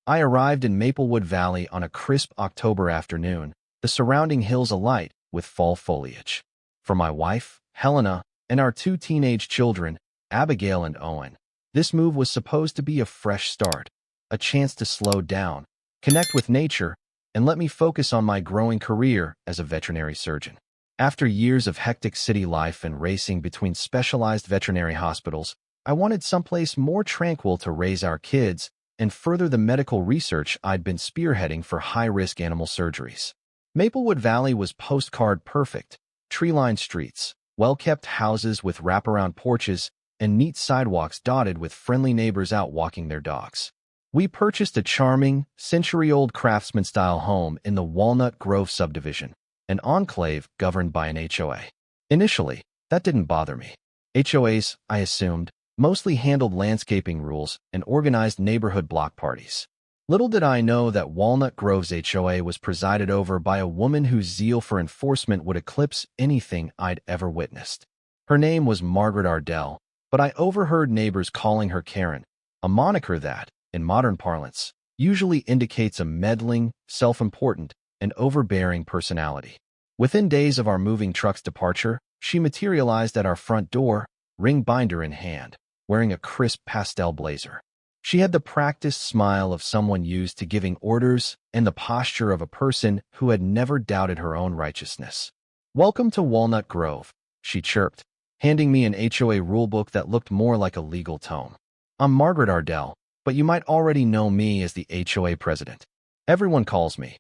I arrived in Maplewood Valley on a crisp October afternoon, the surrounding hills alight with fall foliage. For my wife, Helena, and our two teenage children, Abigail and Owen, this move was supposed to be a fresh start, a chance to slow down, connect with nature, and let me focus on my growing career as a veterinary surgeon. After years of hectic city life and racing between specialized veterinary hospitals, I wanted someplace more tranquil to raise our kids and further the medical research I'd been spearheading for high-risk animal surgeries. Maplewood Valley was postcard perfect: tree-lined streets, well-kept houses with wraparound porches, and neat sidewalks dotted with friendly neighbors out walking their dogs. We purchased a charming, century-old craftsman-style home in the Walnut Grove subdivision, an enclave governed by an HOA. Initially, that didn't bother me. HOAs, I assumed, mostly handled landscaping rules and organized neighborhood block parties. Little did I know that Walnut Grove's HOA was presided over by a woman whose zeal for enforcement would eclipse anything I'd ever witnessed. Her name was Margaret Ardell, but I overheard neighbors calling her Karen, a moniker that, in modern parlance, usually indicates a meddling, self-important, and overbearing personality. Within days of our moving truck's departure, she materialized at our front door, ring binder in hand, wearing a crisp pastel blazer. She had the practiced smile of someone used to giving orders and the posture of a person who had never doubted her own righteousness. "Welcome to Walnut Grove," she chirped, handing me an HOA rulebook that looked more like a legal tome. "I'm Margaret Ardell, but you might already know me as the HOA president. Everyone calls me,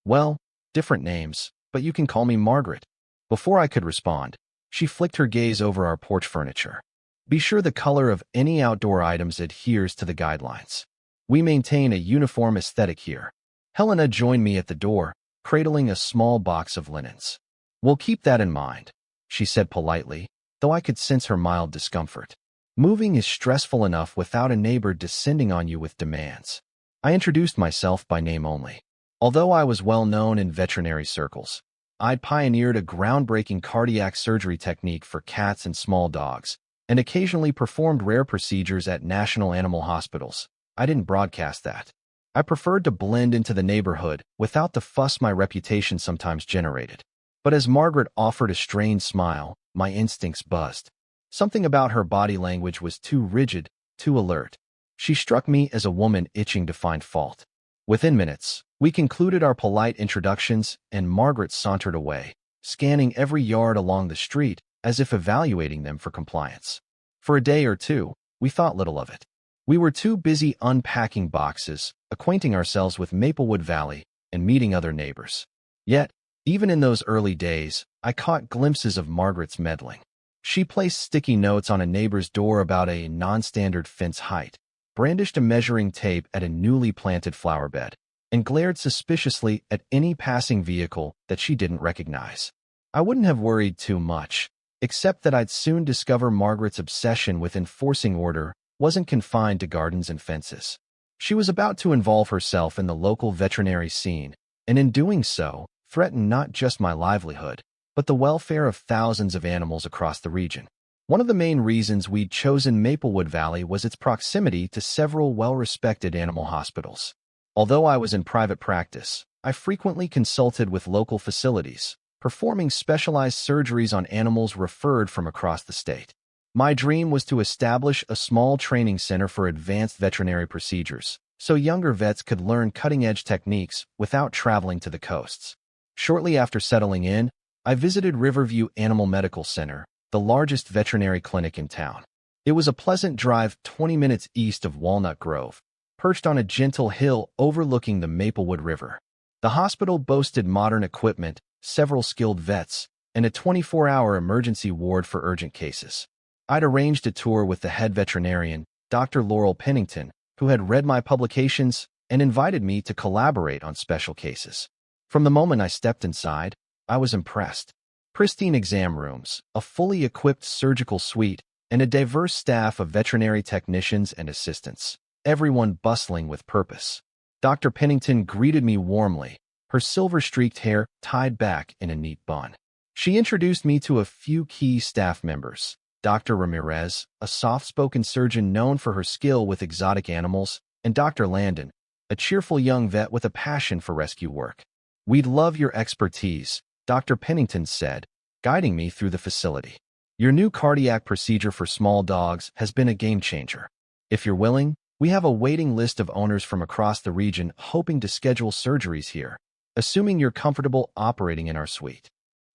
well, different names, but you can call me Margaret." Before I could respond, she flicked her gaze over our porch furniture. "Be sure the color of any outdoor items adheres to the guidelines. We maintain a uniform aesthetic here." Helena joined me at the door, cradling a small box of linens. "We'll keep that in mind," she said politely, though I could sense her mild discomfort. Moving is stressful enough without a neighbor descending on you with demands. I introduced myself by name only. Although I was well known in veterinary circles, I'd pioneered a groundbreaking cardiac surgery technique for cats and small dogs, and occasionally performed rare procedures at national animal hospitals. I didn't broadcast that. I preferred to blend into the neighborhood without the fuss my reputation sometimes generated. But as Margaret offered a strained smile, my instincts buzzed. Something about her body language was too rigid, too alert. She struck me as a woman itching to find fault. Within minutes, we concluded our polite introductions, and Margaret sauntered away, scanning every yard along the street as if evaluating them for compliance. For a day or two, we thought little of it. We were too busy unpacking boxes, acquainting ourselves with Maplewood Valley, and meeting other neighbors. Yet, even in those early days, I caught glimpses of Margaret's meddling. She placed sticky notes on a neighbor's door about a non-standard fence height, brandished a measuring tape at a newly planted flower bed, and glared suspiciously at any passing vehicle that she didn't recognize. I wouldn't have worried too much, except that I'd soon discover Margaret's obsession with enforcing order wasn't confined to gardens and fences. She was about to involve herself in the local veterinary scene, and in doing so, threaten not just my livelihood, but the welfare of thousands of animals across the region. One of the main reasons we'd chosen Maplewood Valley was its proximity to several well-respected animal hospitals. Although I was in private practice, I frequently consulted with local facilities, performing specialized surgeries on animals referred from across the state. My dream was to establish a small training center for advanced veterinary procedures, so younger vets could learn cutting-edge techniques without traveling to the coasts. Shortly after settling in, I visited Riverview Animal Medical Center, the largest veterinary clinic in town. It was a pleasant drive 20 minutes east of Walnut Grove, perched on a gentle hill overlooking the Maplewood River. The hospital boasted modern equipment, several skilled vets, and a 24-hour emergency ward for urgent cases. I'd arranged a tour with the head veterinarian, Dr. Laurel Pennington, who had read my publications and invited me to collaborate on special cases. From the moment I stepped inside, I was impressed. Pristine exam rooms, a fully equipped surgical suite, and a diverse staff of veterinary technicians and assistants, everyone bustling with purpose. Dr. Pennington greeted me warmly, her silver-streaked hair tied back in a neat bun. She introduced me to a few key staff members: Dr. Ramirez, a soft-spoken surgeon known for her skill with exotic animals, and Dr. Landon, a cheerful young vet with a passion for rescue work. "We'd love your expertise," Dr. Pennington said, guiding me through the facility. "Your new cardiac procedure for small dogs has been a game changer. If you're willing, we have a waiting list of owners from across the region hoping to schedule surgeries here, assuming you're comfortable operating in our suite."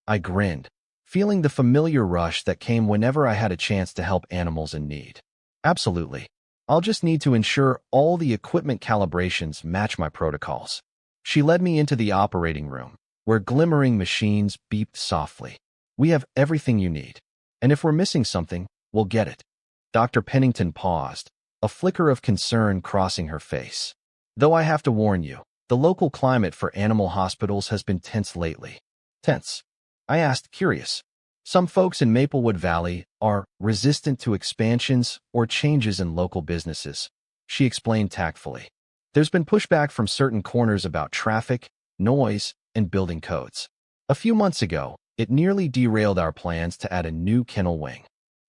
I grinned, feeling the familiar rush that came whenever I had a chance to help animals in need. "Absolutely. I'll just need to ensure all the equipment calibrations match my protocols." She led me into the operating room, where glimmering machines beeped softly. "We have everything you need. And if we're missing something, we'll get it." Dr. Pennington paused, a flicker of concern crossing her face. "Though I have to warn you, the local climate for animal hospitals has been tense lately." "Tense?" I asked, curious. "Some folks in Maplewood Valley are resistant to expansions or changes in local businesses," she explained tactfully. "There's been pushback from certain corners about traffic, noise, and building codes. A few months ago, it nearly derailed our plans to add a new kennel wing."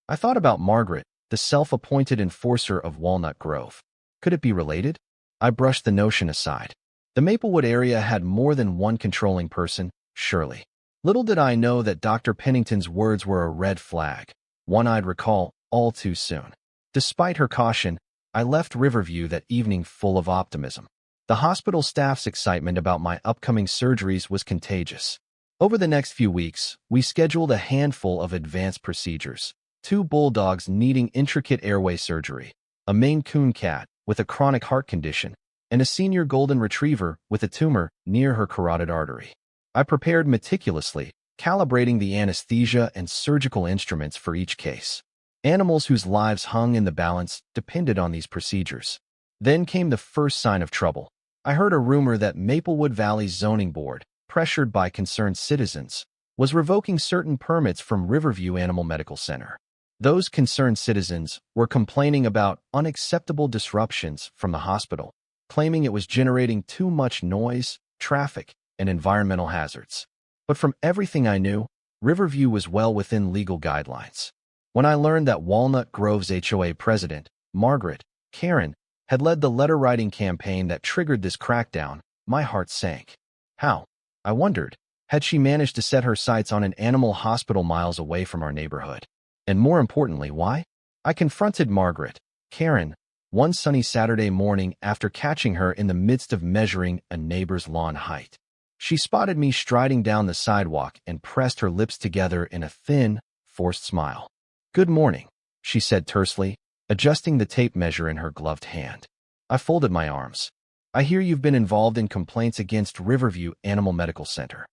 I thought about Margaret, the self-appointed enforcer of Walnut Grove. Could it be related? I brushed the notion aside. The Maplewood area had more than one controlling person, surely. Little did I know that Dr. Pennington's words were a red flag, one I'd recall all too soon. Despite her caution, I left Riverview that evening full of optimism. The hospital staff's excitement about my upcoming surgeries was contagious. Over the next few weeks, we scheduled a handful of advanced procedures: 2 bulldogs needing intricate airway surgery, a Maine Coon cat with a chronic heart condition, and a senior golden retriever with a tumor near her carotid artery. I prepared meticulously, calibrating the anesthesia and surgical instruments for each case. Animals whose lives hung in the balance depended on these procedures. Then came the first sign of trouble. I heard a rumor that Maplewood Valley's zoning board, pressured by concerned citizens, was revoking certain permits from Riverview Animal Medical Center. Those concerned citizens were complaining about unacceptable disruptions from the hospital, claiming it was generating too much noise, traffic, and environmental hazards. But from everything I knew, Riverview was well within legal guidelines. When I learned that Walnut Grove's HOA president, Margaret, Karen, had led the letter-writing campaign that triggered this crackdown, my heart sank. How? I wondered. Had she managed to set her sights on an animal hospital miles away from our neighborhood? And more importantly, why? I confronted Margaret, Karen, one sunny Saturday morning after catching her in the midst of measuring a neighbor's lawn height. She spotted me striding down the sidewalk and pressed her lips together in a thin, forced smile. "Good morning," she said tersely, adjusting the tape measure in her gloved hand. I folded my arms. "I hear you've been involved in complaints against Riverview Animal Medical Center."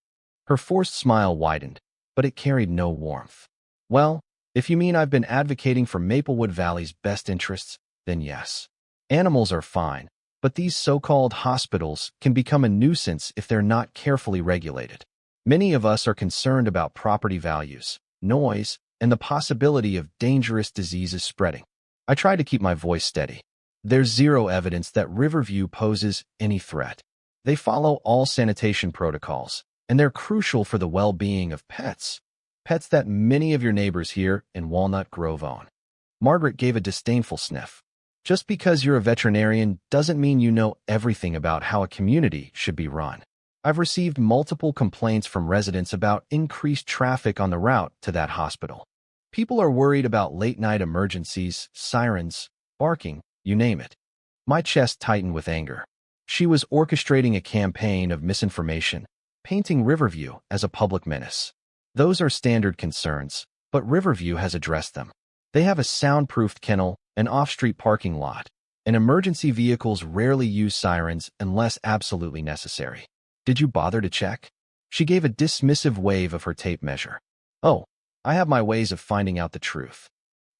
Her forced smile widened, but it carried no warmth. "Well, if you mean I've been advocating for Maplewood Valley's best interests, then yes. Animals are fine, but these so-called hospitals can become a nuisance if they're not carefully regulated. Many of us are concerned about property values, noise, and the possibility of dangerous diseases spreading." I tried to keep my voice steady. "There's zero evidence that Riverview poses any threat. They follow all sanitation protocols, and they're crucial for the well-being of pets. Pets that many of your neighbors here in Walnut Grove own." Margaret gave a disdainful sniff. "Just because you're a veterinarian doesn't mean you know everything about how a community should be run. I've received multiple complaints from residents about increased traffic on the route to that hospital. People are worried about late-night emergencies, sirens, barking, you name it." My chest tightened with anger. She was orchestrating a campaign of misinformation, painting Riverview as a public menace. Those are standard concerns, but Riverview has addressed them. They have a soundproofed kennel, an off-street parking lot, and emergency vehicles rarely use sirens unless absolutely necessary. "Did you bother to check?" She gave a dismissive wave of her tape measure. "Oh, I have my ways of finding out the truth."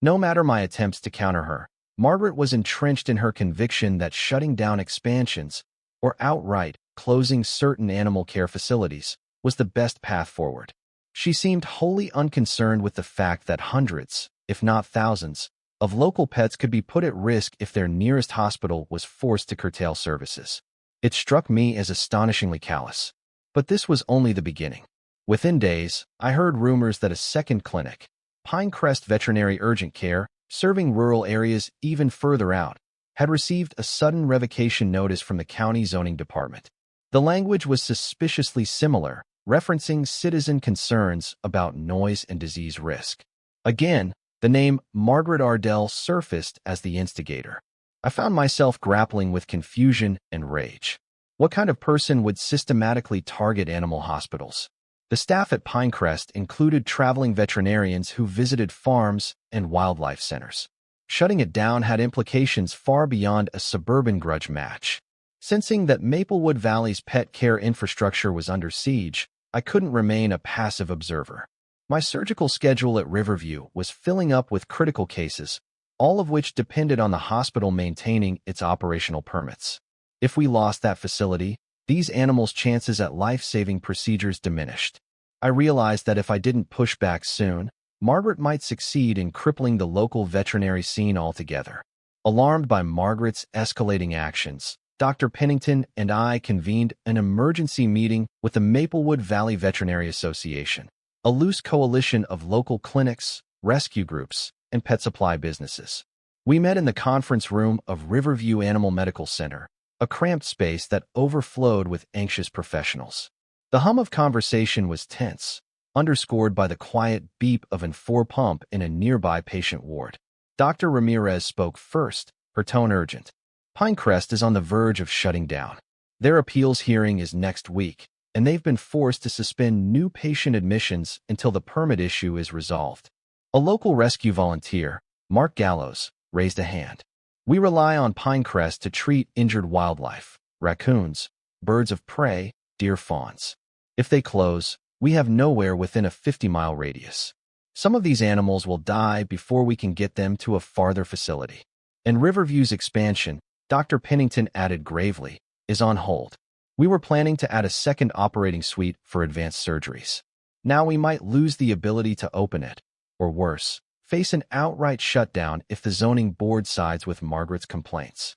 No matter my attempts to counter her, Margaret was entrenched in her conviction that shutting down expansions, or outright closing certain animal care facilities, was the best path forward. She seemed wholly unconcerned with the fact that hundreds, if not thousands, of local pets could be put at risk if their nearest hospital was forced to curtail services. It struck me as astonishingly callous. But this was only the beginning. Within days, I heard rumors that a second clinic, Pinecrest Veterinary Urgent Care, serving rural areas even further out, had received a sudden revocation notice from the county zoning department. The language was suspiciously similar, referencing citizen concerns about noise and disease risk. Again, the name Margaret Ardell surfaced as the instigator. I found myself grappling with confusion and rage. What kind of person would systematically target animal hospitals? The staff at Pinecrest included traveling veterinarians who visited farms and wildlife centers. Shutting it down had implications far beyond a suburban grudge match. Sensing that Maplewood Valley's pet care infrastructure was under siege, I couldn't remain a passive observer. My surgical schedule at Riverview was filling up with critical cases, all of which depended on the hospital maintaining its operational permits. If we lost that facility, these animals' chances at life-saving procedures diminished. I realized that if I didn't push back soon, Margaret might succeed in crippling the local veterinary scene altogether. Alarmed by Margaret's escalating actions, Dr. Pennington and I convened an emergency meeting with the Maplewood Valley Veterinary Association, a loose coalition of local clinics, rescue groups, and pet supply businesses. We met in the conference room of Riverview Animal Medical Center, a cramped space that overflowed with anxious professionals. The hum of conversation was tense, underscored by the quiet beep of an IV pump in a nearby patient ward. Dr. Ramirez spoke first, her tone urgent. Pinecrest is on the verge of shutting down. Their appeals hearing is next week, and they've been forced to suspend new patient admissions until the permit issue is resolved. A local rescue volunteer, Mark Gallows, raised a hand. We rely on Pinecrest to treat injured wildlife, raccoons, birds of prey, deer fawns. If they close, we have nowhere within a 50-mile radius. Some of these animals will die before we can get them to a farther facility. And Riverview's expansion, Dr. Pennington added gravely, is on hold. We were planning to add a second operating suite for advanced surgeries. Now we might lose the ability to open it, or worse, face an outright shutdown if the zoning board sides with Margaret's complaints.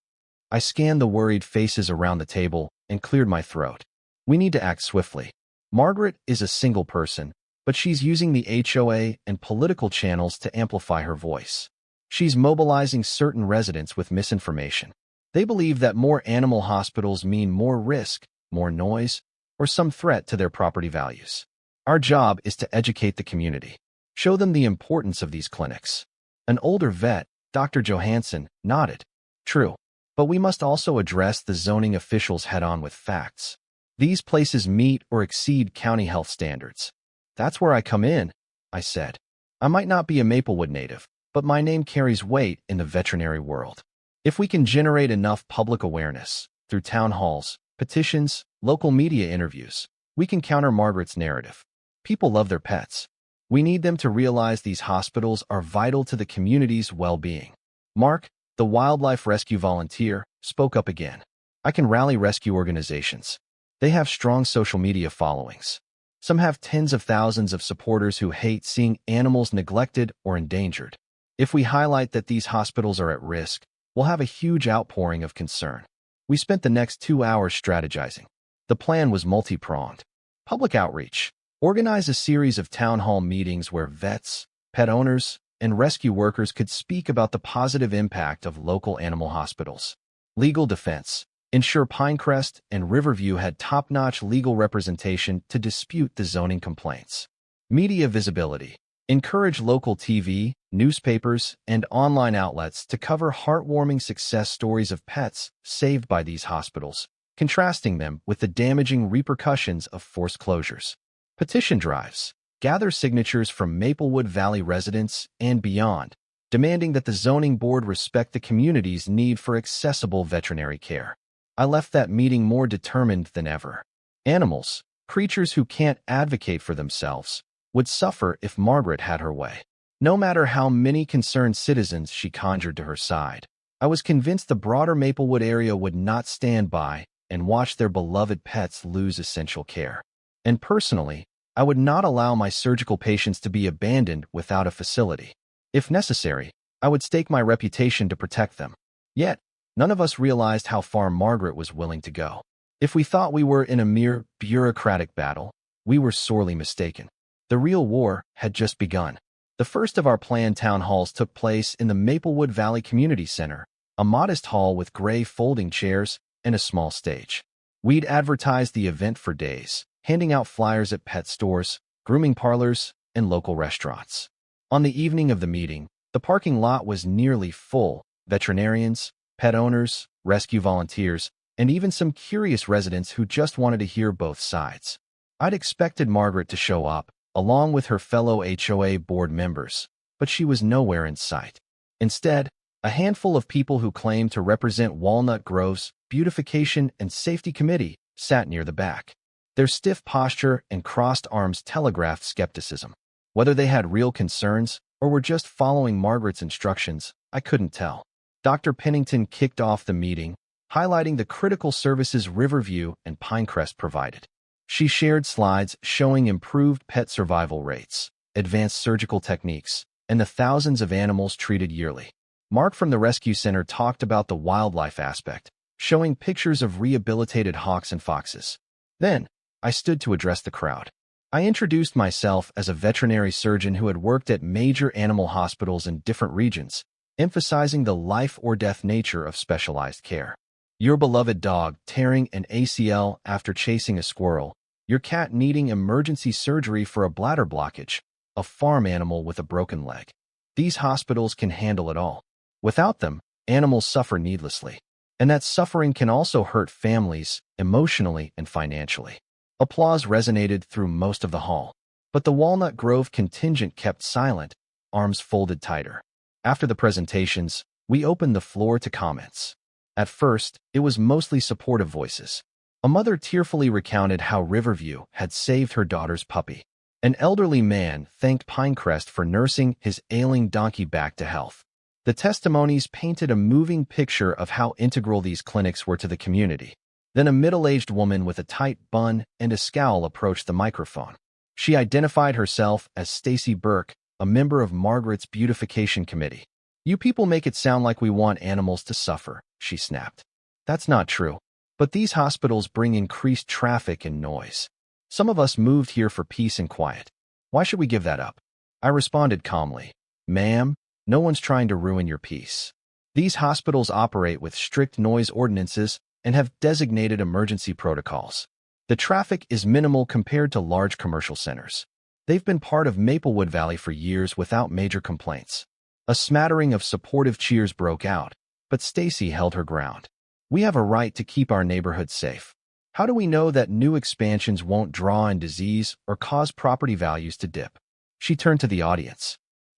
I scanned the worried faces around the table and cleared my throat. We need to act swiftly. Margaret is a single person, but she's using the HOA and political channels to amplify her voice. She's mobilizing certain residents with misinformation. They believe that more animal hospitals mean more risk, more noise, or some threat to their property values. Our job is to educate the community. Show them the importance of these clinics. An older vet, Dr. Johansson, nodded. True, but we must also address the zoning officials head-on with facts. These places meet or exceed county health standards. That's where I come in, I said. I might not be a Maplewood native, but my name carries weight in the veterinary world. If we can generate enough public awareness, through town halls, petitions, local media interviews, we can counter Margaret's narrative. People love their pets. We need them to realize these hospitals are vital to the community's well-being. Mark, the wildlife rescue volunteer, spoke up again. I can rally rescue organizations. They have strong social media followings. Some have tens of thousands of supporters who hate seeing animals neglected or endangered. If we highlight that these hospitals are at risk, we'll have a huge outpouring of concern. We spent the next 2 hours strategizing. The plan was multi-pronged. Public outreach. Organize a series of town hall meetings where vets, pet owners, and rescue workers could speak about the positive impact of local animal hospitals. Legal defense. Ensure Pinecrest and Riverview had top-notch legal representation to dispute the zoning complaints. Media visibility. Encourage local TV, newspapers, and online outlets to cover heartwarming success stories of pets saved by these hospitals, contrasting them with the damaging repercussions of forced closures. Petition drives. Gather signatures from Maplewood Valley residents and beyond, demanding that the zoning board respect the community's need for accessible veterinary care. I left that meeting more determined than ever. Animals, creatures who can't advocate for themselves, would suffer if Margaret had her way. No matter how many concerned citizens she conjured to her side, I was convinced the broader Maplewood area would not stand by and watch their beloved pets lose essential care. And personally, I would not allow my surgical patients to be abandoned without a facility. If necessary, I would stake my reputation to protect them. Yet, none of us realized how far Margaret was willing to go. If we thought we were in a mere bureaucratic battle, we were sorely mistaken. The real war had just begun. The first of our planned town halls took place in the Maplewood Valley Community Center, a modest hall with gray folding chairs and a small stage. We'd advertised the event for days, handing out flyers at pet stores, grooming parlors, and local restaurants. On the evening of the meeting, the parking lot was nearly full. Veterinarians, pet owners, rescue volunteers, and even some curious residents who just wanted to hear both sides. I'd expected Margaret to show up, along with her fellow HOA board members, but she was nowhere in sight. Instead, a handful of people who claimed to represent Walnut Grove's Beautification and Safety Committee sat near the back. Their stiff posture and crossed arms telegraphed skepticism. Whether they had real concerns or were just following Margaret's instructions, I couldn't tell. Dr. Pennington kicked off the meeting, highlighting the critical services Riverview and Pinecrest provided. She shared slides showing improved pet survival rates, advanced surgical techniques, and the thousands of animals treated yearly. Mark from the rescue center talked about the wildlife aspect, showing pictures of rehabilitated hawks and foxes. Then, I stood to address the crowd. I introduced myself as a veterinary surgeon who had worked at major animal hospitals in different regions, emphasizing the life-or-death nature of specialized care. Your beloved dog tearing an ACL after chasing a squirrel, your cat needing emergency surgery for a bladder blockage, a farm animal with a broken leg. These hospitals can handle it all. Without them, animals suffer needlessly. And that suffering can also hurt families, emotionally and financially. Applause resonated through most of the hall. But the Walnut Grove contingent kept silent, arms folded tighter. After the presentations, we opened the floor to comments. At first, it was mostly supportive voices. A mother tearfully recounted how Riverview had saved her daughter's puppy. An elderly man thanked Pinecrest for nursing his ailing donkey back to health. The testimonies painted a moving picture of how integral these clinics were to the community. Then a middle-aged woman with a tight bun and a scowl approached the microphone. She identified herself as Stacy Burke, a member of Margaret's Beautification Committee. "You people make it sound like we want animals to suffer," she snapped. "That's not true. But these hospitals bring increased traffic and noise. Some of us moved here for peace and quiet. Why should we give that up?" I responded calmly, "Ma'am, no one's trying to ruin your peace. These hospitals operate with strict noise ordinances and have designated emergency protocols. The traffic is minimal compared to large commercial centers. They've been part of Maplewood Valley for years without major complaints." A smattering of supportive cheers broke out, but Stacy held her ground. "We have a right to keep our neighborhood safe. How do we know that new expansions won't draw in disease or cause property values to dip?" She turned to the audience.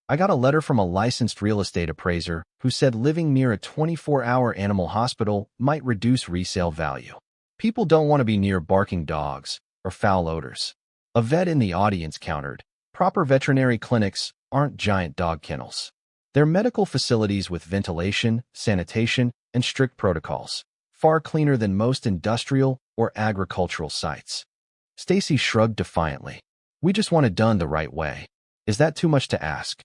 "I got a letter from a licensed real estate appraiser who said living near a 24-hour animal hospital might reduce resale value. People don't want to be near barking dogs or foul odors." A vet in the audience countered, "Proper veterinary clinics aren't giant dog kennels. They're medical facilities with ventilation, sanitation, and strict protocols, far cleaner than most industrial or agricultural sites." Stacy shrugged defiantly. "We just want it done the right way. Is that too much to ask?"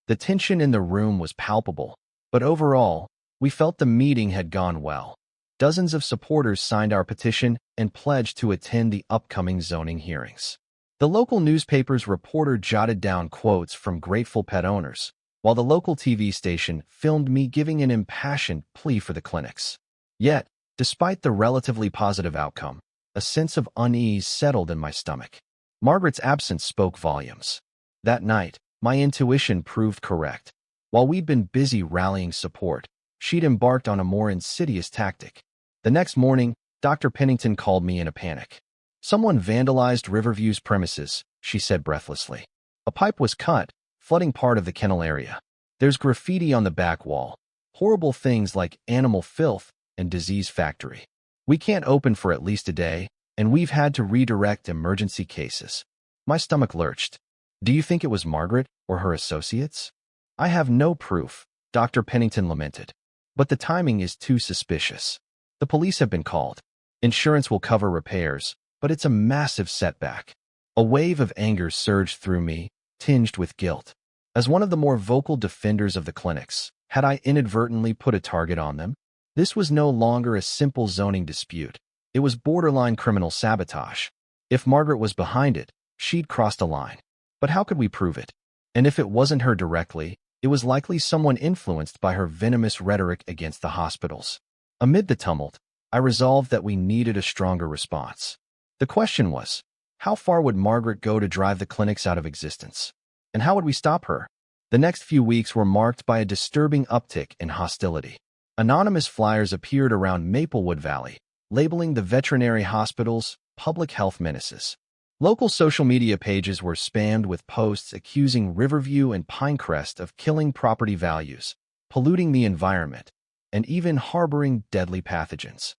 The tension in the room was palpable, but overall, we felt the meeting had gone well. Dozens of supporters signed our petition and pledged to attend the upcoming zoning hearings. The local newspaper's reporter jotted down quotes from grateful pet owners, while the local TV station filmed me giving an impassioned plea for the clinics. Yet, despite the relatively positive outcome, a sense of unease settled in my stomach. Margaret's absence spoke volumes. That night, my intuition proved correct. While we'd been busy rallying support, she'd embarked on a more insidious tactic. The next morning, Dr. Pennington called me in a panic. "Someone vandalized Riverview's premises," she said breathlessly. "A pipe was cut, flooding part of the kennel area. There's graffiti on the back wall, horrible things like animal filth and disease factory. We can't open for at least a day, and we've had to redirect emergency cases." My stomach lurched. "Do you think it was Margaret or her associates?" "I have no proof," Dr. Pennington lamented. "But the timing is too suspicious. The police have been called. Insurance will cover repairs, but it's a massive setback." A wave of anger surged through me, tinged with guilt. As one of the more vocal defenders of the clinics, had I inadvertently put a target on them? This was no longer a simple zoning dispute. It was borderline criminal sabotage. If Margaret was behind it, she'd crossed a line. But how could we prove it? And if it wasn't her directly, it was likely someone influenced by her venomous rhetoric against the hospitals. Amid the tumult, I resolved that we needed a stronger response. The question was, how far would Margaret go to drive the clinics out of existence? And how would we stop her? The next few weeks were marked by a disturbing uptick in hostility. Anonymous flyers appeared around Maplewood Valley, labeling the veterinary hospitals public health menaces. Local social media pages were spammed with posts accusing Riverview and Pinecrest of killing property values, polluting the environment, and even harboring deadly pathogens.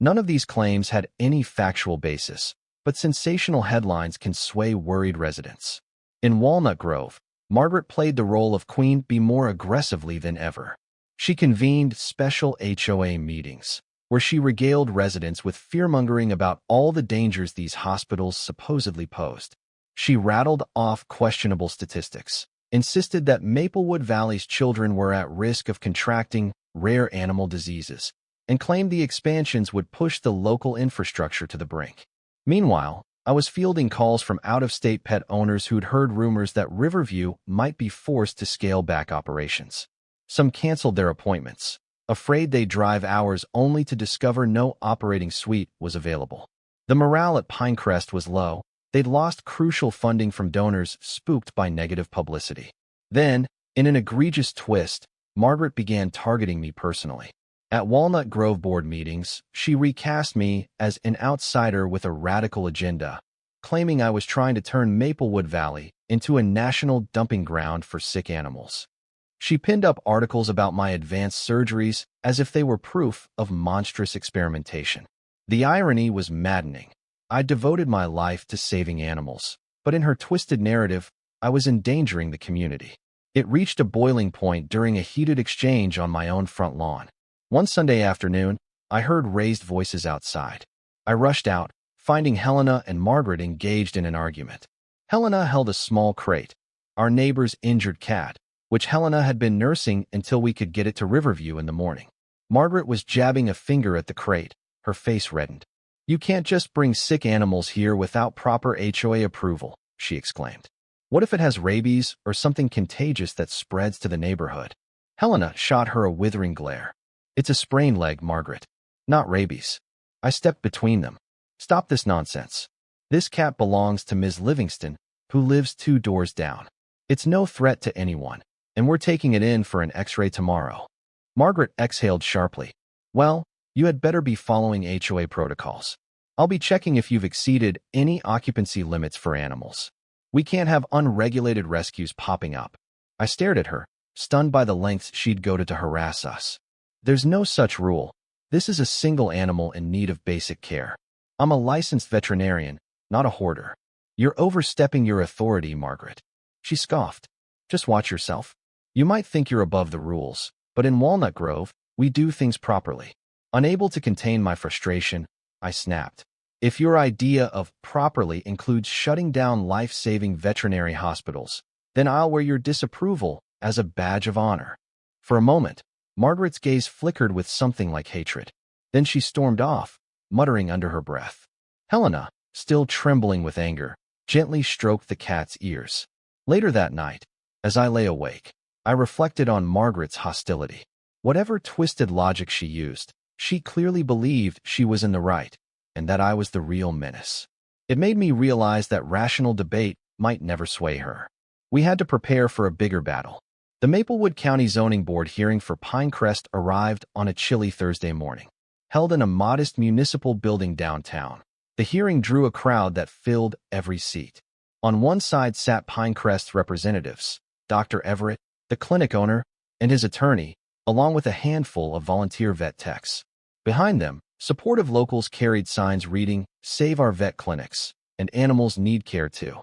None of these claims had any factual basis, but sensational headlines can sway worried residents. In Walnut Grove, Margaret played the role of Queen Bee more aggressively than ever. She convened special HOA meetings, where she regaled residents with fearmongering about all the dangers these hospitals supposedly posed. She rattled off questionable statistics, insisted that Maplewood Valley's children were at risk of contracting rare animal diseases, and claimed the expansions would push the local infrastructure to the brink. Meanwhile, I was fielding calls from out-of-state pet owners who'd heard rumors that Riverview might be forced to scale back operations. Some canceled their appointments, afraid they'd drive hours only to discover no operating suite was available. The morale at Pinecrest was low. They'd lost crucial funding from donors spooked by negative publicity. Then, in an egregious twist, Margaret began targeting me personally. At Walnut Grove board meetings, she recast me as an outsider with a radical agenda, claiming I was trying to turn Maplewood Valley into a national dumping ground for sick animals. She pinned up articles about my advanced surgeries as if they were proof of monstrous experimentation. The irony was maddening. I devoted my life to saving animals, but in her twisted narrative, I was endangering the community. It reached a boiling point during a heated exchange on my own front lawn. One Sunday afternoon, I heard raised voices outside. I rushed out, finding Helena and Margaret engaged in an argument. Helena held a small crate, our neighbor's injured cat, which Helena had been nursing until we could get it to Riverview in the morning. Margaret was jabbing a finger at the crate, her face reddened. "You can't just bring sick animals here without proper HOA approval," she exclaimed. "What if it has rabies or something contagious that spreads to the neighborhood?" Helena shot her a withering glare. "It's a sprained leg, Margaret, not rabies." I stepped between them. "Stop this nonsense. This cat belongs to Ms. Livingston, who lives 2 doors down. It's no threat to anyone, and we're taking it in for an X-ray tomorrow." Margaret exhaled sharply. "Well, you had better be following HOA protocols. I'll be checking if you've exceeded any occupancy limits for animals. We can't have unregulated rescues popping up." I stared at her, stunned by the lengths she'd go to harass us. "There's no such rule. This is a single animal in need of basic care. I'm a licensed veterinarian, not a hoarder." "You're overstepping your authority, Margaret." She scoffed. "Just watch yourself. You might think you're above the rules, but in Walnut Grove, we do things properly." Unable to contain my frustration, I snapped. "If your idea of properly includes shutting down life-saving veterinary hospitals, then I'll wear your disapproval as a badge of honor." For a moment, Margaret's gaze flickered with something like hatred. Then she stormed off, muttering under her breath. Helena, still trembling with anger, gently stroked the cat's ears. Later that night, as I lay awake, I reflected on Margaret's hostility. Whatever twisted logic she used, she clearly believed she was in the right, and that I was the real menace. It made me realize that rational debate might never sway her. We had to prepare for a bigger battle. The Maplewood County Zoning Board hearing for Pinecrest arrived on a chilly Thursday morning. Held in a modest municipal building downtown, the hearing drew a crowd that filled every seat. On one side sat Pinecrest's representatives, Dr. Everett, the clinic owner, and his attorney, along with a handful of volunteer vet techs. Behind them, supportive locals carried signs reading, "Save our vet clinics," and "Animals need care too."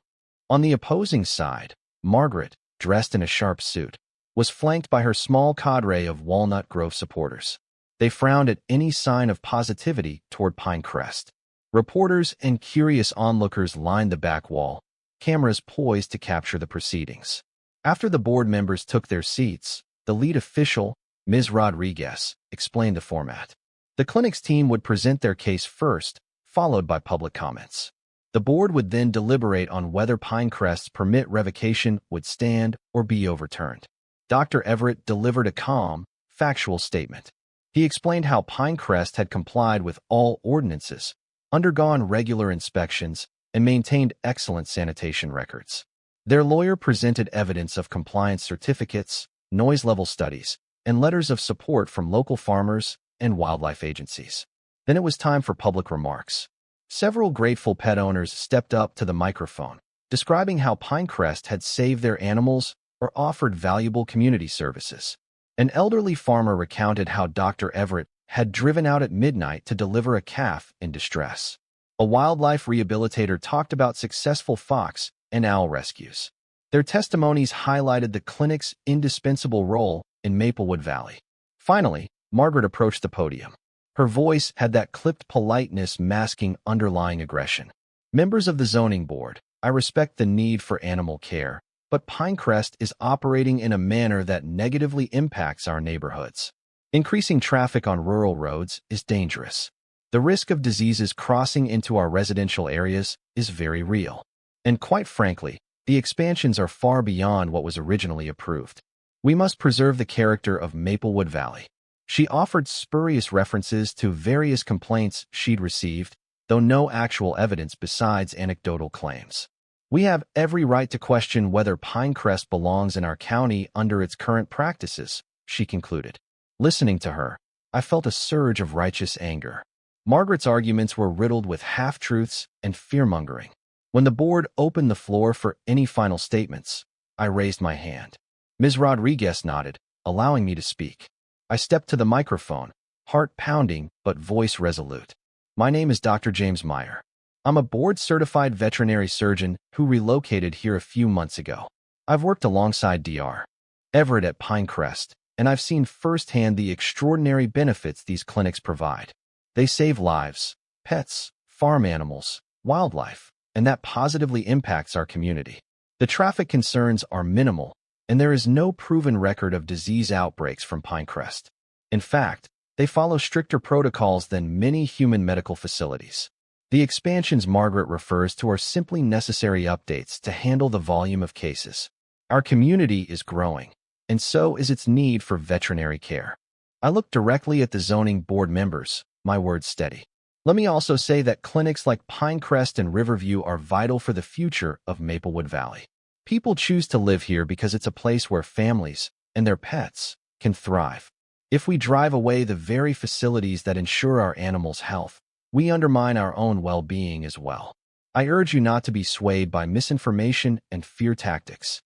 On the opposing side, Margaret, dressed in a sharp suit, was flanked by her small cadre of Walnut Grove supporters. They frowned at any sign of positivity toward Pinecrest. Reporters and curious onlookers lined the back wall, cameras poised to capture the proceedings. After the board members took their seats, the lead official, Ms. Rodriguez, explained the format. The clinic's team would present their case first, followed by public comments. The board would then deliberate on whether Pinecrest's permit revocation would stand or be overturned. Dr. Everett delivered a calm, factual statement. He explained how Pinecrest had complied with all ordinances, undergone regular inspections, and maintained excellent sanitation records. Their lawyer presented evidence of compliance certificates, noise level studies, and letters of support from local farmers and wildlife agencies. Then it was time for public remarks. Several grateful pet owners stepped up to the microphone, describing how Pinecrest had saved their animals or offered valuable community services. An elderly farmer recounted how Dr. Everett had driven out at midnight to deliver a calf in distress. A wildlife rehabilitator talked about successful fox and owl rescues. Their testimonies highlighted the clinic's indispensable role in Maplewood Valley. Finally, Margaret approached the podium. Her voice had that clipped politeness masking underlying aggression. Members of the zoning board, I respect the need for animal care, but Pinecrest is operating in a manner that negatively impacts our neighborhoods. Increasing traffic on rural roads is dangerous. The risk of diseases crossing into our residential areas is very real. And quite frankly, the expansions are far beyond what was originally approved. We must preserve the character of Maplewood Valley. She offered spurious references to various complaints she'd received, though no actual evidence besides anecdotal claims. We have every right to question whether Pinecrest belongs in our county under its current practices, she concluded. Listening to her, I felt a surge of righteous anger. Margaret's arguments were riddled with half-truths and fear-mongering. When the board opened the floor for any final statements, I raised my hand. Ms. Rodriguez nodded, allowing me to speak. I stepped to the microphone, heart pounding but voice resolute. My name is Dr. James Meyer. I'm a board-certified veterinary surgeon who relocated here a few months ago. I've worked alongside Dr. Everett at Pinecrest, and I've seen firsthand the extraordinary benefits these clinics provide. They save lives, pets, farm animals, wildlife, and that positively impacts our community. The traffic concerns are minimal, and there is no proven record of disease outbreaks from Pinecrest. In fact, they follow stricter protocols than many human medical facilities. The expansions Margaret refers to are simply necessary updates to handle the volume of cases. Our community is growing, and so is its need for veterinary care. I looked directly at the zoning board members, my words steady. Let me also say that clinics like Pinecrest and Riverview are vital for the future of Maplewood Valley. People choose to live here because it's a place where families and their pets can thrive. If we drive away the very facilities that ensure our animals' health, we undermine our own well-being as well. I urge you not to be swayed by misinformation and fear tactics.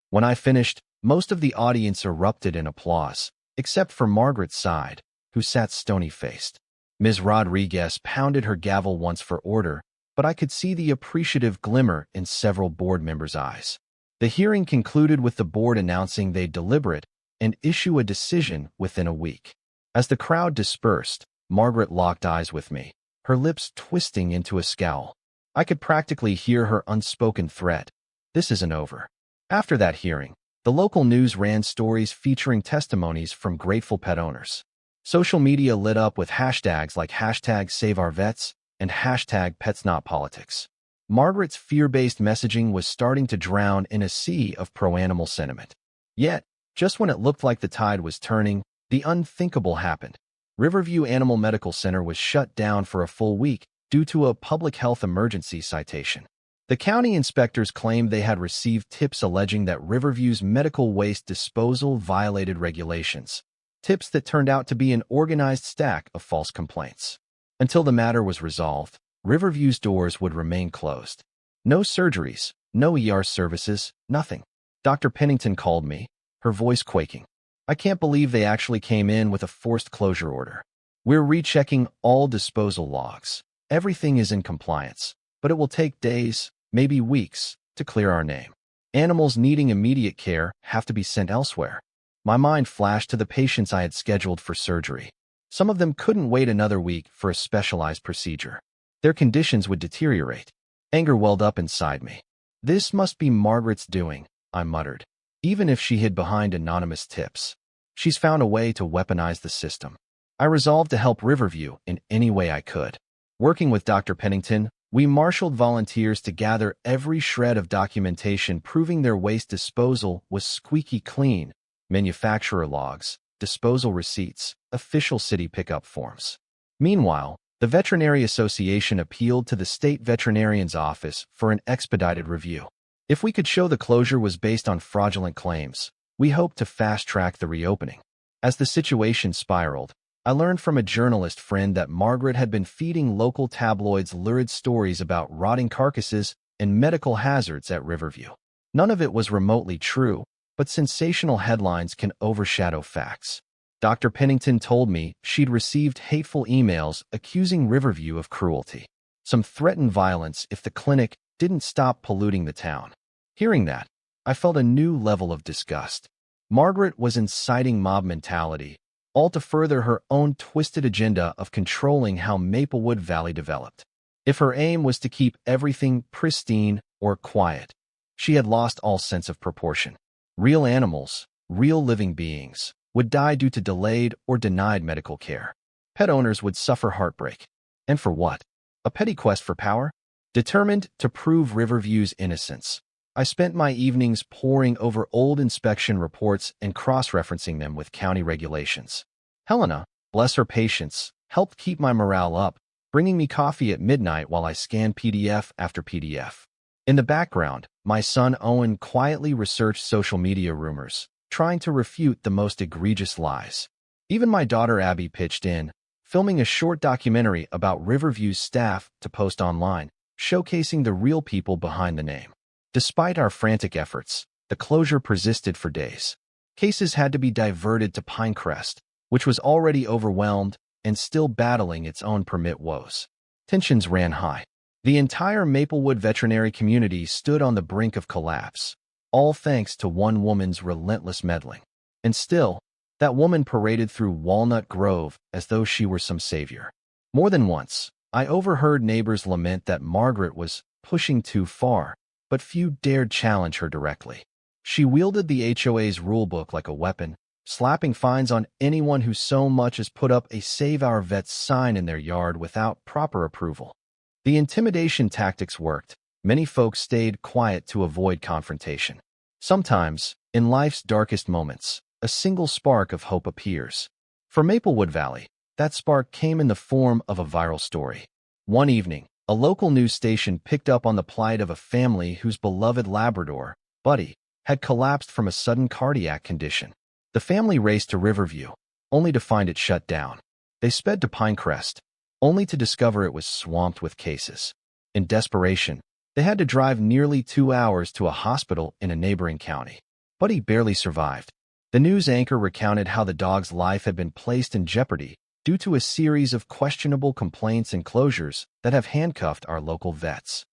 When I finished, most of the audience erupted in applause, except for Margaret's side, who sat stony-faced. Ms. Rodriguez pounded her gavel once for order, but I could see the appreciative glimmer in several board members' eyes. The hearing concluded with the board announcing they'd deliberate and issue a decision within a week. As the crowd dispersed, Margaret locked eyes with me, her lips twisting into a scowl. I could practically hear her unspoken threat. This isn't over. After that hearing, the local news ran stories featuring testimonies from grateful pet owners. Social media lit up with hashtags like #SaveOurVets and #PetsNotPolitics. Margaret's fear-based messaging was starting to drown in a sea of pro-animal sentiment. Yet, just when it looked like the tide was turning, the unthinkable happened. Riverview Animal Medical Center was shut down for a full week due to a public health emergency citation. The county inspectors claimed they had received tips alleging that Riverview's medical waste disposal violated regulations, tips that turned out to be an organized stack of false complaints. Until the matter was resolved, Riverview's doors would remain closed. No surgeries, no ER services, nothing. Dr. Pennington called me, her voice quaking. I can't believe they actually came in with a forced closure order. We're rechecking all disposal logs. Everything is in compliance, but it will take days, maybe weeks, to clear our name. Animals needing immediate care have to be sent elsewhere. My mind flashed to the patients I had scheduled for surgery. Some of them couldn't wait another week for a specialized procedure. Their conditions would deteriorate. Anger welled up inside me. This must be Margaret's doing, I muttered. Even if she hid behind anonymous tips, she's found a way to weaponize the system. I resolved to help Riverview in any way I could. Working with Dr. Pennington, we marshaled volunteers to gather every shred of documentation proving their waste disposal was squeaky clean, manufacturer logs, disposal receipts, official city pickup forms. Meanwhile, the Veterinary Association appealed to the state veterinarian's office for an expedited review. If we could show the closure was based on fraudulent claims, we hoped to fast-track the reopening. As the situation spiraled, I learned from a journalist friend that Margaret had been feeding local tabloids lurid stories about rotting carcasses and medical hazards at Riverview. None of it was remotely true, but sensational headlines can overshadow facts. Dr. Pennington told me she'd received hateful emails accusing Riverview of cruelty. Some threatened violence if the clinic didn't stop polluting the town. Hearing that, I felt a new level of disgust. Margaret was inciting mob mentality, all to further her own twisted agenda of controlling how Maplewood Valley developed. If her aim was to keep everything pristine or quiet, she had lost all sense of proportion. Real animals, real living beings, would die due to delayed or denied medical care. Pet owners would suffer heartbreak. And for what? A petty quest for power? Determined to prove Riverview's innocence, I spent my evenings poring over old inspection reports and cross-referencing them with county regulations. Helena, bless her patience, helped keep my morale up, bringing me coffee at midnight while I scanned PDF after PDF. In the background, my son Owen quietly researched social media rumors, trying to refute the most egregious lies. Even my daughter Abby pitched in, filming a short documentary about Riverview's staff to post online, showcasing the real people behind the name. Despite our frantic efforts, the closure persisted for days. Cases had to be diverted to Pinecrest, which was already overwhelmed and still battling its own permit woes. Tensions ran high. The entire Maplewood veterinary community stood on the brink of collapse, all thanks to one woman's relentless meddling. And still, that woman paraded through Walnut Grove as though she were some savior. More than once, I overheard neighbors lament that Margaret was pushing too far, but few dared challenge her directly. She wielded the HOA's rulebook like a weapon, slapping fines on anyone who so much as put up a Save Our Vets sign in their yard without proper approval. The intimidation tactics worked. Many folks stayed quiet to avoid confrontation. Sometimes, in life's darkest moments, a single spark of hope appears. For Maplewood Valley, that spark came in the form of a viral story. One evening, a local news station picked up on the plight of a family whose beloved Labrador, Buddy, had collapsed from a sudden cardiac condition. The family raced to Riverview, only to find it shut down. They sped to Pinecrest, only to discover it was swamped with cases. In desperation, they had to drive nearly 2 hours to a hospital in a neighboring county. Buddy barely survived. The news anchor recounted how the dog's life had been placed in jeopardy due to a series of questionable complaints and closures that have handcuffed our local vets.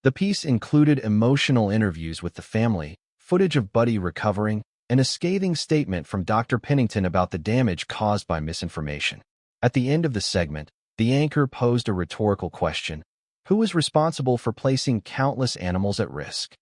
The piece included emotional interviews with the family, footage of Buddy recovering, and a scathing statement from Dr. Pennington about the damage caused by misinformation. At the end of the segment, the anchor posed a rhetorical question: who was responsible for placing countless animals at risk?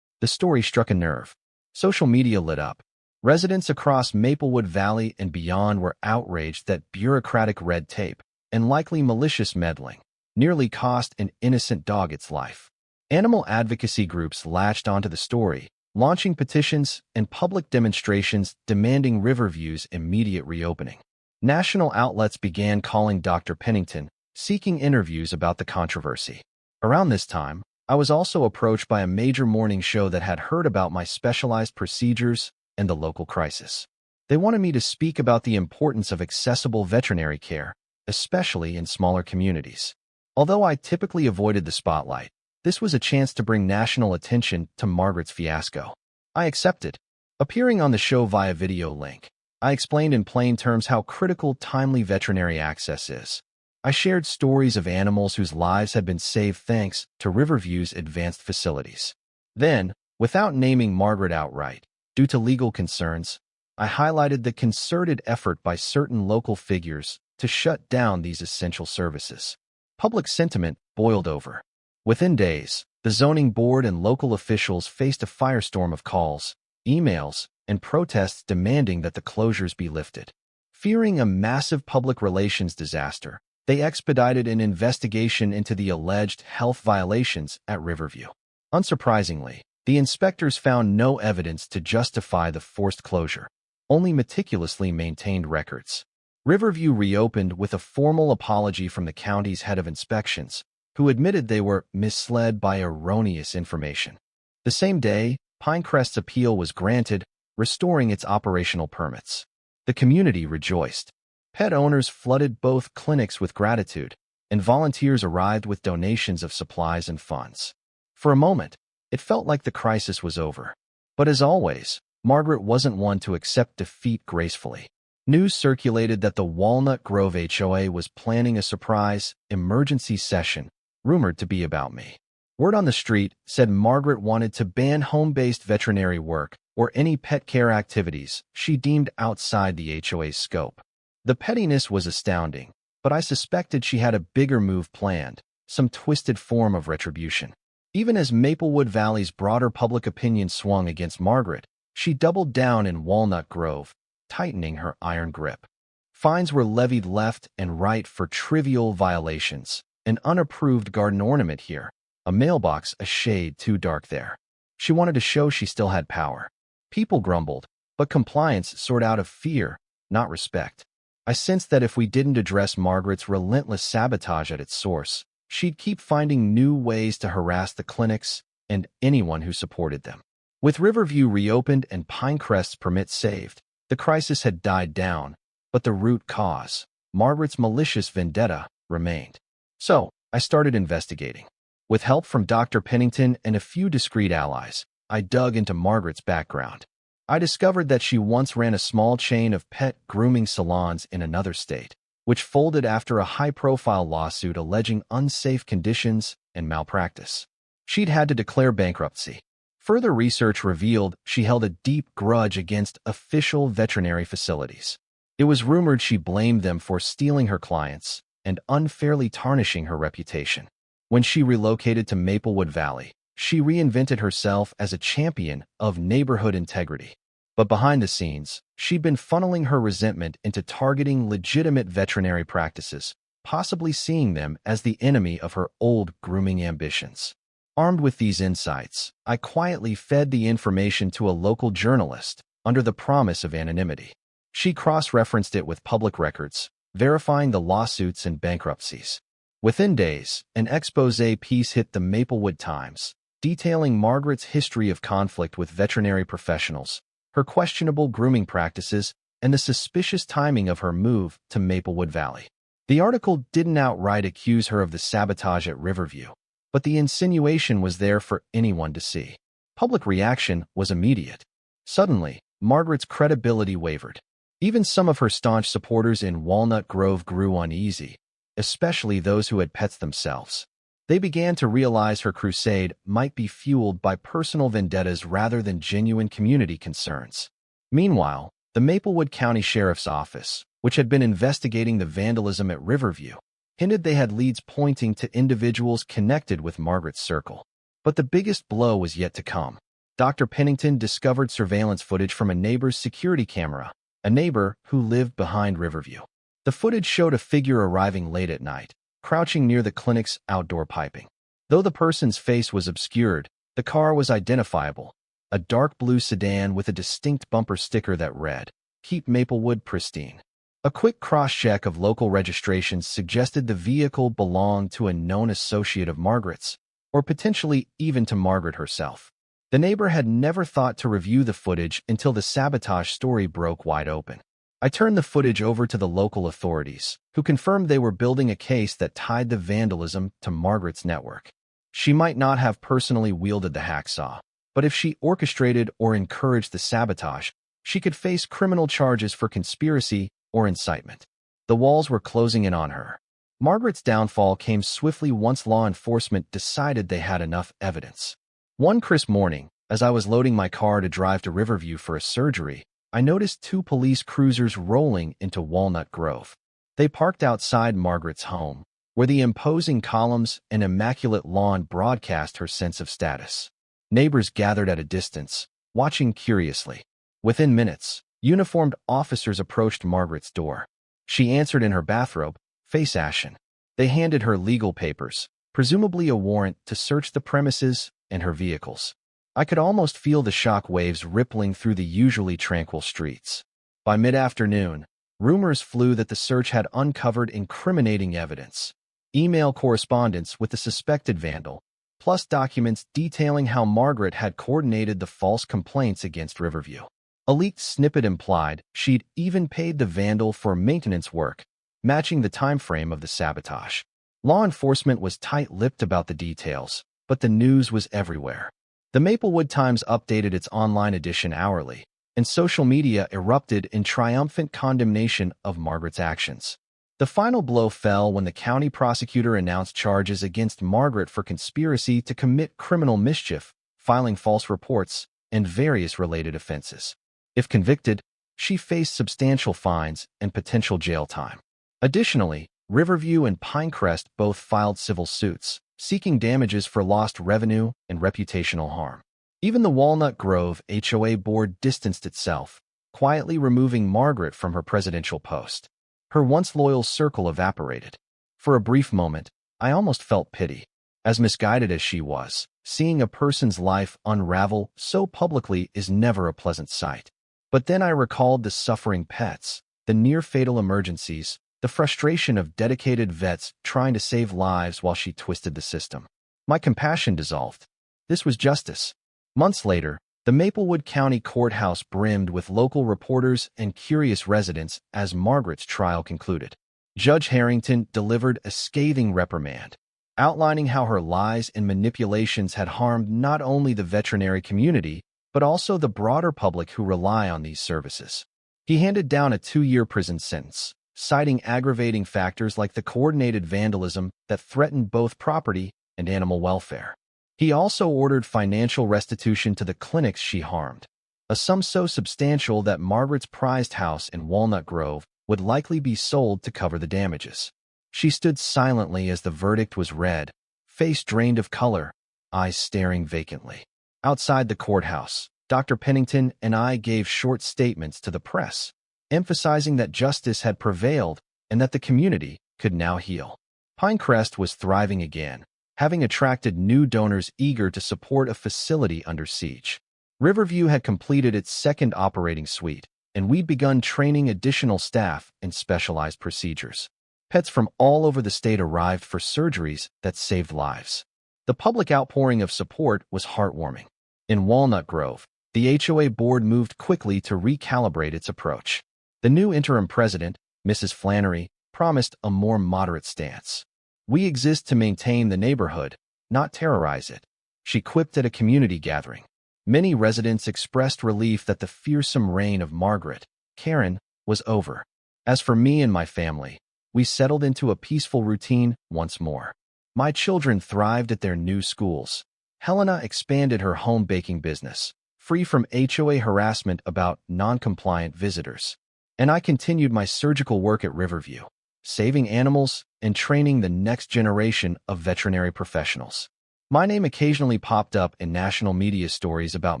The story struck a nerve. Social media lit up. Residents across Maplewood Valley and beyond were outraged that bureaucratic red tape and likely malicious meddling nearly cost an innocent dog its life. Animal advocacy groups latched onto the story, launching petitions and public demonstrations demanding Riverview's immediate reopening. National outlets began calling Dr. Pennington, seeking interviews about the controversy. Around this time, I was also approached by a major morning show that had heard about my specialized procedures and the local crisis. They wanted me to speak about the importance of accessible veterinary care, especially in smaller communities. Although I typically avoided the spotlight, this was a chance to bring national attention to Margaret's fiasco. I accepted. Appearing on the show via video link, I explained in plain terms how critical timely veterinary access is. I shared stories of animals whose lives had been saved thanks to Riverview's advanced facilities. Then, without naming Margaret outright, due to legal concerns, I highlighted the concerted effort by certain local figures to shut down these essential services. Public sentiment boiled over. Within days, the zoning board and local officials faced a firestorm of calls, emails, and protests demanding that the closures be lifted. Fearing a massive public relations disaster, they expedited an investigation into the alleged health violations at Riverview. Unsurprisingly, the inspectors found no evidence to justify the forced closure. only meticulously maintained records. Riverview reopened with a formal apology from the county's head of inspections, who admitted they were misled by erroneous information. The same day, Pinecrest's appeal was granted, restoring its operational permits. The community rejoiced. Pet owners flooded both clinics with gratitude, and volunteers arrived with donations of supplies and funds. For a moment, it felt like the crisis was over. But as always, Margaret wasn't one to accept defeat gracefully. News circulated that the Walnut Grove HOA was planning a surprise, emergency session, rumored to be about me. Word on the street said Margaret wanted to ban home-based veterinary work or any pet care activities she deemed outside the HOA's scope. The pettiness was astounding, but I suspected she had a bigger move planned, some twisted form of retribution. Even as Maplewood Valley's broader public opinion swung against Margaret, she doubled down in Walnut Grove, tightening her iron grip. Fines were levied left and right for trivial violations, an unapproved garden ornament here, a mailbox a shade too dark there. She wanted to show she still had power. People grumbled, but compliance soared out of fear, not respect. I sensed that if we didn't address Margaret's relentless sabotage at its source, she'd keep finding new ways to harass the clinics and anyone who supported them. With Riverview reopened and Pinecrest's permit saved, the crisis had died down, but the root cause, Margaret's malicious vendetta, remained. So, I started investigating. With help from Dr. Pennington and a few discreet allies, I dug into Margaret's background. I discovered that she once ran a small chain of pet grooming salons in another state, which folded after a high-profile lawsuit alleging unsafe conditions and malpractice. She'd had to declare bankruptcy. Further research revealed she held a deep grudge against official veterinary facilities. It was rumored she blamed them for stealing her clients and unfairly tarnishing her reputation. When she relocated to Maplewood Valley, she reinvented herself as a champion of neighborhood integrity. But behind the scenes, she'd been funneling her resentment into targeting legitimate veterinary practices, possibly seeing them as the enemy of her old grooming ambitions. Armed with these insights, I quietly fed the information to a local journalist under the promise of anonymity. She cross-referenced it with public records, verifying the lawsuits and bankruptcies. Within days, an exposé piece hit the Maplewood Times, detailing Margaret's history of conflict with veterinary professionals, her questionable grooming practices, and the suspicious timing of her move to Maplewood Valley. The article didn't outright accuse her of the sabotage at Riverview, but the insinuation was there for anyone to see. Public reaction was immediate. Suddenly, Margaret's credibility wavered. Even some of her staunch supporters in Walnut Grove grew uneasy, especially those who had pets themselves. They began to realize her crusade might be fueled by personal vendettas rather than genuine community concerns. Meanwhile, the Maplewood County Sheriff's Office, which had been investigating the vandalism at Riverview, hinted they had leads pointing to individuals connected with Margaret's circle. But the biggest blow was yet to come. Dr. Pennington discovered surveillance footage from a neighbor's security camera, a neighbor who lived behind Riverview. The footage showed a figure arriving late at night, crouching near the clinic's outdoor piping. Though the person's face was obscured, the car was identifiable, a dark blue sedan with a distinct bumper sticker that read, "Keep Maplewood pristine." A quick cross-check of local registrations suggested the vehicle belonged to a known associate of Margaret's, or potentially even to Margaret herself. The neighbor had never thought to review the footage until the sabotage story broke wide open. I turned the footage over to the local authorities, who confirmed they were building a case that tied the vandalism to Margaret's network. She might not have personally wielded the hacksaw, but if she orchestrated or encouraged the sabotage, she could face criminal charges for conspiracy or incitement. The walls were closing in on her. Margaret's downfall came swiftly once law enforcement decided they had enough evidence. One crisp morning, as I was loading my car to drive to Riverview for a surgery, I noticed two police cruisers rolling into Walnut Grove. They parked outside Margaret's home, where the imposing columns and immaculate lawn broadcast her sense of status. Neighbors gathered at a distance, watching curiously. Within minutes, uniformed officers approached Margaret's door. She answered in her bathrobe, face ashen. They handed her legal papers, presumably a warrant to search the premises and her vehicles. I could almost feel the shock waves rippling through the usually tranquil streets. By mid-afternoon, rumors flew that the search had uncovered incriminating evidence. Email correspondence with the suspected vandal, plus documents detailing how Margaret had coordinated the false complaints against Riverview. A leaked snippet implied she'd even paid the vandal for maintenance work, matching the time frame of the sabotage. Law enforcement was tight-lipped about the details, but the news was everywhere. The Maplewood Times updated its online edition hourly, and social media erupted in triumphant condemnation of Margaret's actions. The final blow fell when the county prosecutor announced charges against Margaret for conspiracy to commit criminal mischief, filing false reports, and various related offenses. If convicted, she faced substantial fines and potential jail time. Additionally, Riverview and Pinecrest both filed civil suits, seeking damages for lost revenue and reputational harm. Even the Walnut Grove HOA board distanced itself, quietly removing Margaret from her presidential post. Her once loyal circle evaporated. For a brief moment, I almost felt pity. As misguided as she was, seeing a person's life unravel so publicly is never a pleasant sight. But then I recalled the suffering pets, the near-fatal emergencies, the frustration of dedicated vets trying to save lives while she twisted the system. My compassion dissolved. This was justice. Months later, the Maplewood County Courthouse brimmed with local reporters and curious residents as Margaret's trial concluded. Judge Harrington delivered a scathing reprimand, outlining how her lies and manipulations had harmed not only the veterinary community, but also the broader public who rely on these services. He handed down a 2-year prison sentence, citing aggravating factors like the coordinated vandalism that threatened both property and animal welfare. He also ordered financial restitution to the clinics she harmed, a sum so substantial that Margaret's prized house in Walnut Grove would likely be sold to cover the damages. She stood silently as the verdict was read, face drained of color, eyes staring vacantly. Outside the courthouse, Dr. Pennington and I gave short statements to the press, emphasizing that justice had prevailed and that the community could now heal. Pinecrest was thriving again, having attracted new donors eager to support a facility under siege. Riverview had completed its second operating suite, and we'd begun training additional staff in specialized procedures. Pets from all over the state arrived for surgeries that saved lives. The public outpouring of support was heartwarming. In Walnut Grove, the HOA board moved quickly to recalibrate its approach. The new interim president, Mrs. Flannery, promised a more moderate stance. "We exist to maintain the neighborhood, not terrorize it," she quipped at a community gathering. Many residents expressed relief that the fearsome reign of Margaret, Karen, was over. As for me and my family, we settled into a peaceful routine once more. My children thrived at their new schools. Helena expanded her home baking business, free from HOA harassment about non-compliant visitors. And I continued my surgical work at Riverview, saving animals and training the next generation of veterinary professionals. My name occasionally popped up in national media stories about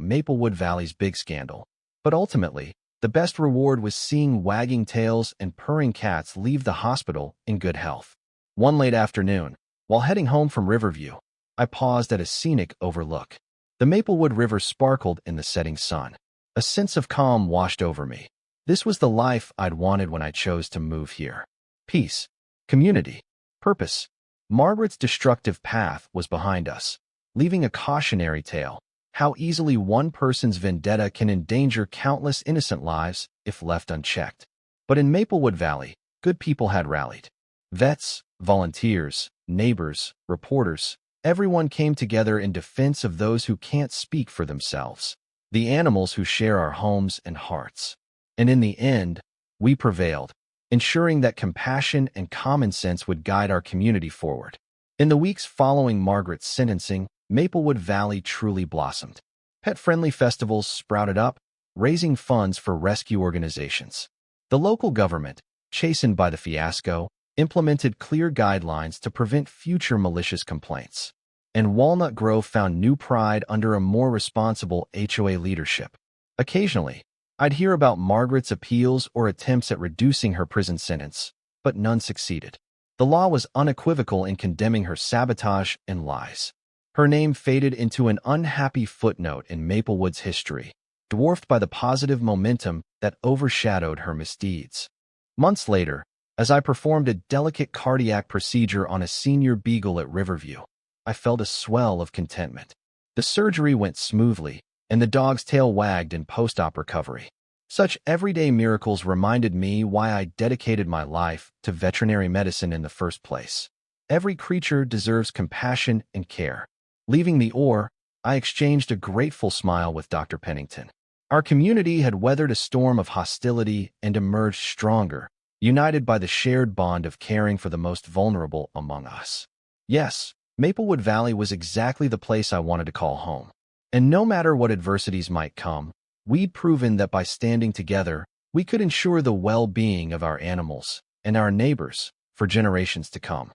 Maplewood Valley's big scandal, but ultimately, the best reward was seeing wagging tails and purring cats leave the hospital in good health. One late afternoon, while heading home from Riverview, I paused at a scenic overlook. The Maplewood River sparkled in the setting sun. A sense of calm washed over me. This was the life I'd wanted when I chose to move here. Peace, community, purpose. Margaret's destructive path was behind us, leaving a cautionary tale: how easily one person's vendetta can endanger countless innocent lives if left unchecked. But in Maplewood Valley, good people had rallied. Vets, volunteers, neighbors, reporters, everyone came together in defense of those who can't speak for themselves, the animals who share our homes and hearts. And in the end, we prevailed, ensuring that compassion and common sense would guide our community forward. In the weeks following Margaret's sentencing, Maplewood Valley truly blossomed. Pet-friendly festivals sprouted up, raising funds for rescue organizations. The local government, chastened by the fiasco, implemented clear guidelines to prevent future malicious complaints. And Walnut Grove found new pride under a more responsible HOA leadership. Occasionally, I'd hear about Margaret's appeals or attempts at reducing her prison sentence, but none succeeded. The law was unequivocal in condemning her sabotage and lies. Her name faded into an unhappy footnote in Maplewood's history. dwarfed by the positive momentum that overshadowed her misdeeds. Months later, as I performed a delicate cardiac procedure on a senior beagle at Riverview, I felt a swell of contentment. The surgery went smoothly, and the dog's tail wagged in post-op recovery. Such everyday miracles reminded me why I dedicated my life to veterinary medicine in the first place. Every creature deserves compassion and care. Leaving the OR, I exchanged a grateful smile with Dr. Pennington. Our community had weathered a storm of hostility and emerged stronger, united by the shared bond of caring for the most vulnerable among us. Yes, Maplewood Valley was exactly the place I wanted to call home. And no matter what adversities might come, we'd proven that by standing together, we could ensure the well-being of our animals and our neighbors for generations to come.